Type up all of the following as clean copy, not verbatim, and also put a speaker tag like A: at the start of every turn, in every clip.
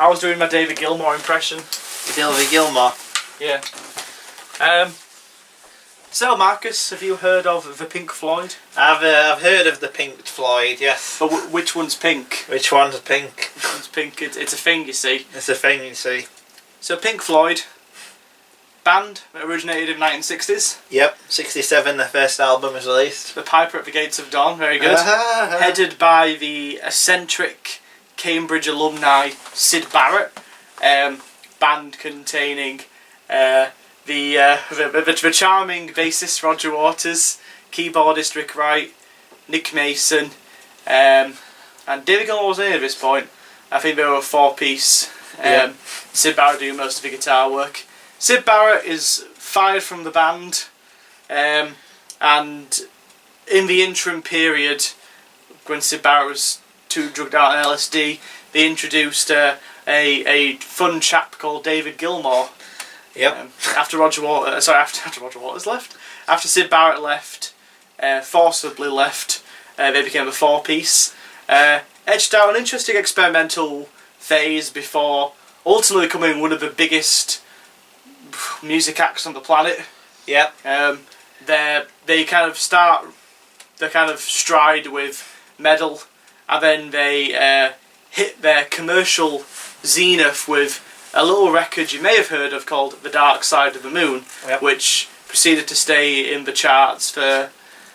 A: I was doing my David Gilmour impression.
B: David Gilmour?
A: Yeah. So, Marcus, have you heard of the Pink Floyd?
B: I've heard of the Pink Floyd, yes.
A: But which one's pink?
B: Which one's pink?
A: Which one's pink? It's a thing, you see.
B: It's a thing, you see.
A: So, Pink Floyd, band that originated in the 1960s.
B: Yep, 67, the first album was released.
A: The Piper at the Gates of Dawn, very good. Headed by the eccentric Cambridge alumni Syd Barrett. Band containing the charming bassist Roger Waters, keyboardist Rick Wright, Nick Mason, and David Gilmour was in at this point. I think they were a four-piece. Syd Barrett doing most of the guitar work. Syd Barrett is fired from the band, and in the interim period, when Syd Barrett was too drugged out on LSD, they introduced a fun chap called David Gilmour.
B: Yep.
A: After Roger Waters left, after Syd Barrett left, forcibly left, they became a four-piece. Edged out an interesting experimental phase before ultimately becoming one of the biggest music acts on the planet.
B: Yep.
A: They kind of start their kind of stride with metal, and then they hit their commercial zenith with a little record you may have heard of called The Dark Side of the Moon, which proceeded to stay in the charts for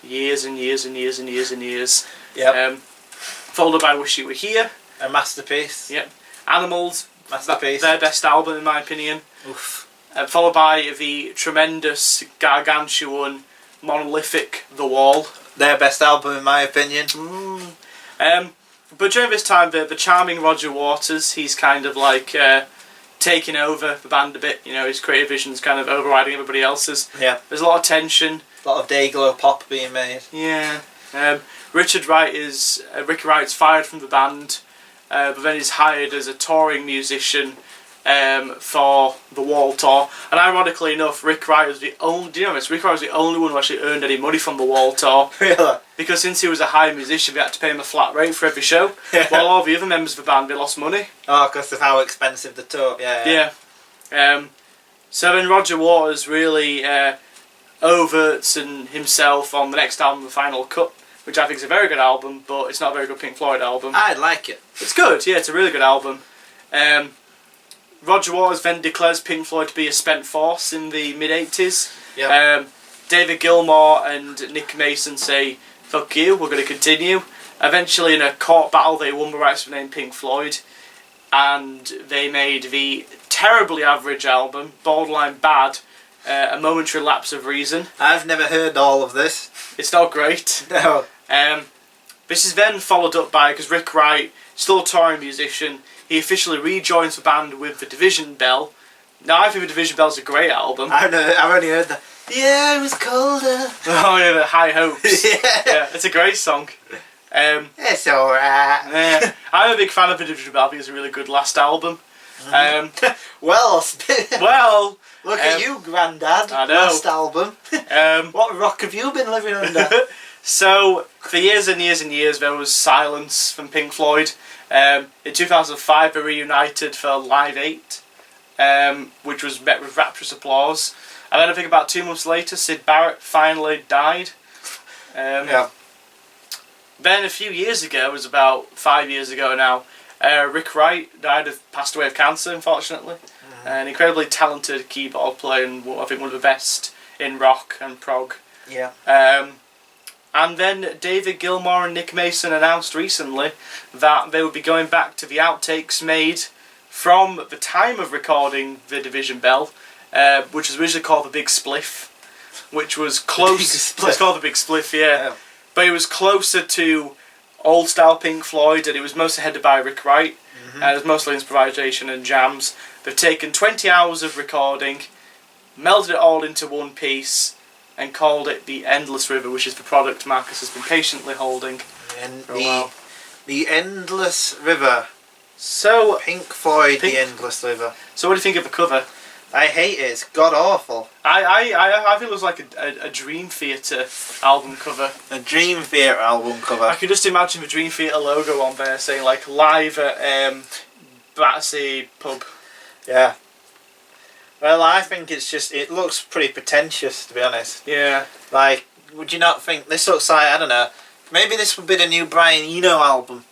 A: years and years and years and years and years.
B: Yep.
A: Followed by Wish You Were Here.
B: A masterpiece.
A: Yep. Animals.
B: Masterpiece.
A: Their best album in my opinion.
B: Oof.
A: Followed by the tremendous, gargantuan, monolithic The Wall.
B: Their best album in my opinion.
A: But during this time, the charming Roger Waters, he's kind of like taking over the band a bit. You know, his creative vision's kind of overriding everybody else's.
B: Yeah.
A: There's a lot of tension.
B: A lot of Dayglow pop being made.
A: Yeah. Rick Wright's fired from the band, but then he's hired as a touring musician for the Wall tour. And ironically enough, Rick Wright was the only. Do you know this? Rick Wright was the only one who actually earned any money from the Wall tour.
B: Really?
A: Because since he was a high musician, they had to pay him a flat rate for every show. While all the other members of the band, they lost money.
B: Oh, because of how expensive the tour. Yeah.
A: So then Roger Waters really overts and himself on the next album, The Final Cut, which I think is a very good album, but it's not a very good Pink Floyd album.
B: I like it.
A: It's good, yeah, it's a really good album. Roger Waters then declares Pink Floyd to be a spent force in the mid-80s.
B: Yep.
A: David Gilmour and Nick Mason say, fuck you, we're going to continue. Eventually, in a court battle, they won the rights to the name Pink Floyd, and they made the terribly average album, borderline bad, A Momentary Lapse of Reason.
B: I've never heard all of this.
A: It's not great.
B: No.
A: This is then followed up by, because Rick Wright, still a touring musician, he officially rejoins the band with The Division Bell. Now, I think The Division Bell's a great album.
B: I've only heard the "Yeah, it was colder."
A: Oh yeah, the High Hopes.
B: Yeah,
A: it's a great song.
B: It's alright.
A: Yeah, I'm a big fan of The Division Bell. I think it's a really good last album.
B: Well, look at you, Grandad.
A: I know.
B: Last album. What rock have you been living under?
A: So, for years and years and years, there was silence from Pink Floyd. In 2005, they reunited for Live 8, which was met with rapturous applause. And then I think about 2 months later, Syd Barrett finally died. Then a few years ago, it was about 5 years ago now, Rick Wright passed away of cancer, unfortunately. An incredibly talented keyboard player, and I think one of the best in rock and prog.
B: Yeah.
A: And then David Gilmour and Nick Mason announced recently that they would be going back to the outtakes made from the time of recording The Division Bell, which was originally called The Big Spliff, which was close. It's called The Big Spliff, yeah. But it was closer to old style Pink Floyd, and it was mostly headed by Rick Wright, and it was mostly improvisation and jams. They've taken 20 hours of recording, melded it all into one piece, and called it The Endless River, which is the product Marcus has been patiently holding for a while.
B: The Endless River.
A: So,
B: Pink Floyd, The Endless River.
A: So what do you think of the cover?
B: I hate it. It's god awful.
A: I think it looks like a Dream Theater album cover.
B: A Dream Theater album cover.
A: I can just imagine the Dream Theater logo on there saying like live at Battersea pub.
B: Yeah. Well, I think it looks pretty pretentious, to be honest.
A: Yeah.
B: Like, would you not think this looks like, I don't know, maybe this would be the new Brian Eno album.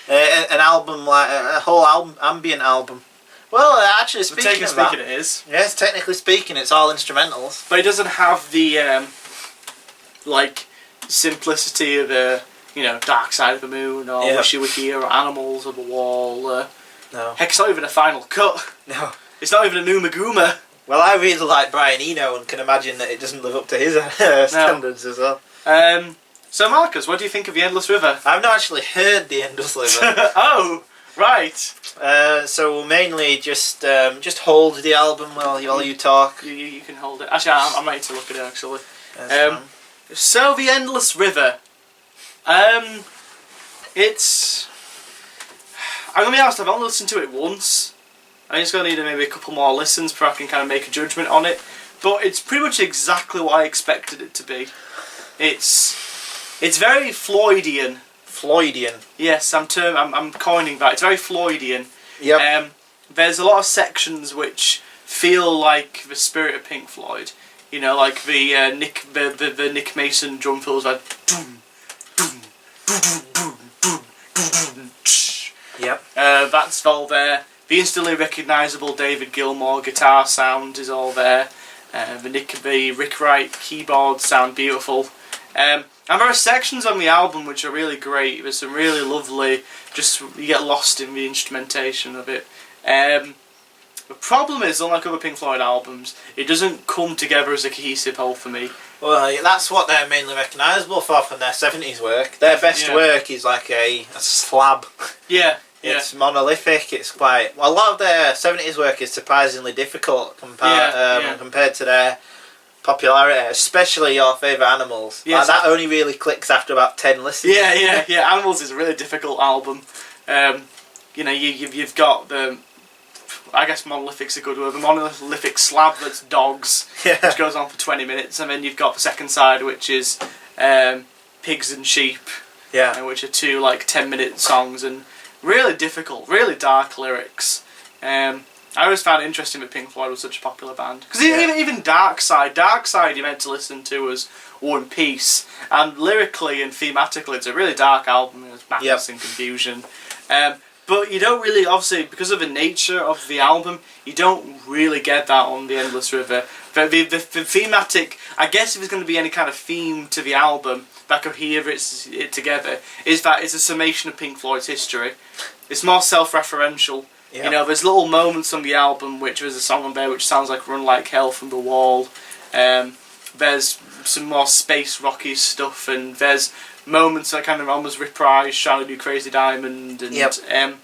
B: An album like a whole album, ambient album. Well, actually, speaking of that,
A: it is.
B: yes, technically speaking, it's all instrumentals.
A: But it doesn't have the like simplicity of the Dark Side of the Moon or Wish You Were Here or Animals of a Wall.
B: No.
A: Heck, it's not even a Final Cut.
B: No.
A: It's not even a Numa Gooma.
B: Well, I really like Brian Eno and can imagine that it doesn't live up to his standards as well.
A: So, Marcus, what do you think of The Endless River?
B: I've not actually heard The Endless River.
A: Oh, right.
B: So we'll mainly just hold the album while you talk.
A: You can hold it. Actually, I'm ready to look at it, actually.
B: That's fine.
A: So, The Endless River. It's... I'm going to be honest, I've only listened to it once. I think it's going to need maybe a couple more listens before I can kind of make a judgment on it. But it's pretty much exactly what I expected it to be. It's very Floydian.
B: Floydian.
A: Yes, I'm coining that. It's very Floydian.
B: Yep.
A: There's a lot of sections which feel like the spirit of Pink Floyd. You know, like the Nick Mason drum fills like doom, doom, doom, doom, doom, doom, doom.
B: Yep.
A: That's all there. The instantly recognisable David Gilmour guitar sound is all there. The Rick Wright keyboards sound beautiful. And there are sections on the album which are really great. There's some really lovely, just you get lost in the instrumentation of it. The problem is, unlike other Pink Floyd albums, it doesn't come together as a cohesive whole for me.
B: Well, that's what they're mainly recognisable for from their 70s work. Their best work is like a slab.
A: Yeah.
B: It's monolithic. It's quite... Well, a lot of their 70s work is surprisingly difficult compared to their popularity, especially your favourite Animals.
A: Yeah,
B: that only really clicks after about 10 listens.
A: Yeah. Animals is a really difficult album. You've got the... I guess monolithic's a good word. The monolithic slab that's Dogs, which goes on for 20 minutes, and then you've got the second side, which is Pigs and Sheep, which are two 10-minute songs, and really difficult, really dark lyrics. I always found it interesting that Pink Floyd was such a popular band, because even Dark Side you meant to listen to as One Piece, and lyrically and thematically, it's a really dark album. There's madness and confusion. But you don't really, obviously, because of the nature of the album, you don't really get that on The Endless River. The thematic, I guess if there's going to be any kind of theme to the album that coheres it together, is that it's a summation of Pink Floyd's history. It's more self-referential.
B: Yeah.
A: You know, there's little moments on the album, which there's a song on there which sounds like Run Like Hell from The Wall. There's some more space rocky stuff, and there's moments that kind of almost reprise Shine a New Crazy Diamond, and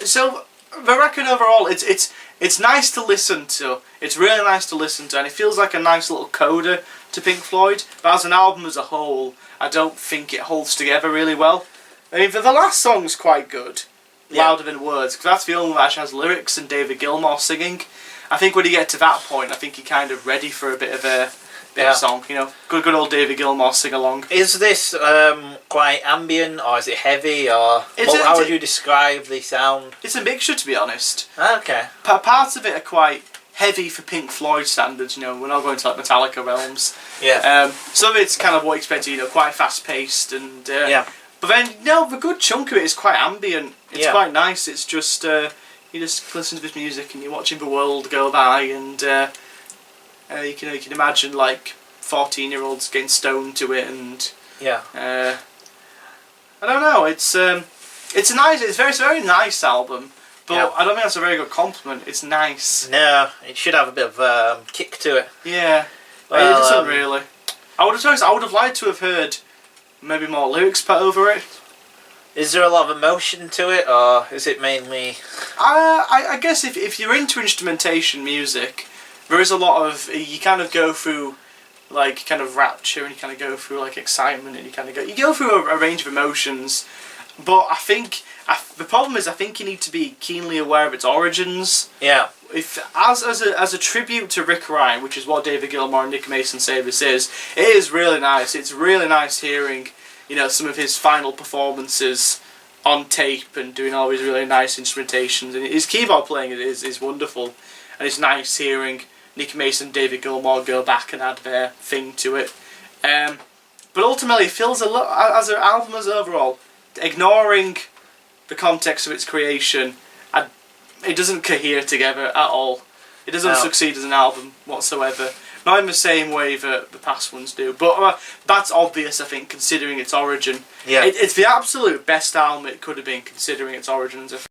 A: so the record overall, it's nice to listen to. It's really nice to listen to, and it feels like a nice little coda to Pink Floyd. But as an album as a whole, I don't think it holds together really well. I mean, the last song's quite good, Louder Than Words, because that's the only one that actually has lyrics and David Gilmour singing. I think when you get to that point, I think you're kind of ready for a bit of a song, good old David Gilmour sing along.
B: Is this quite ambient, or is it heavy, or how would you describe the sound?
A: It's a mixture, to be honest.
B: Okay.
A: Parts of it are quite heavy for Pink Floyd standards. We're not going to Metallica realms.
B: Yeah.
A: Some of it's kind of what you expect, quite fast paced, and but then the good chunk of it is quite ambient. It's quite nice. It's just you just listen to this music and you're watching the world go by, and you can imagine 14-year-olds getting stoned to it, and I don't know. It's a very nice album, but I don't think that's a very good compliment. It's nice.
B: No, it should have a bit of kick to it.
A: Yeah,
B: well,
A: it doesn't really. I would have liked to have heard maybe more lyrics put over it.
B: Is there a lot of emotion to it, or is it mainly?
A: I guess if you're into instrumentation music, there is a lot of, you kind of go through kind of rapture, and you kind of go through excitement, and you go through a range of emotions. But I think the problem is, I think you need to be keenly aware of its origins.
B: Yeah.
A: If as a tribute to Rick Ryan, which is what David Gilmour and Nick Mason say this is, it is really nice. It's really nice hearing some of his final performances on tape and doing all these really nice instrumentations, and his keyboard playing is wonderful, and it's nice hearing Nick Mason and David Gilmour go back and add their thing to it. But ultimately, it feels a lot as an album as overall, ignoring the context of its creation, it doesn't cohere together at all. It doesn't succeed as an album whatsoever. Not in the same way that the past ones do. But that's obvious, I think, considering its origin.
B: Yeah.
A: It's the absolute best album it could have been, considering its origins.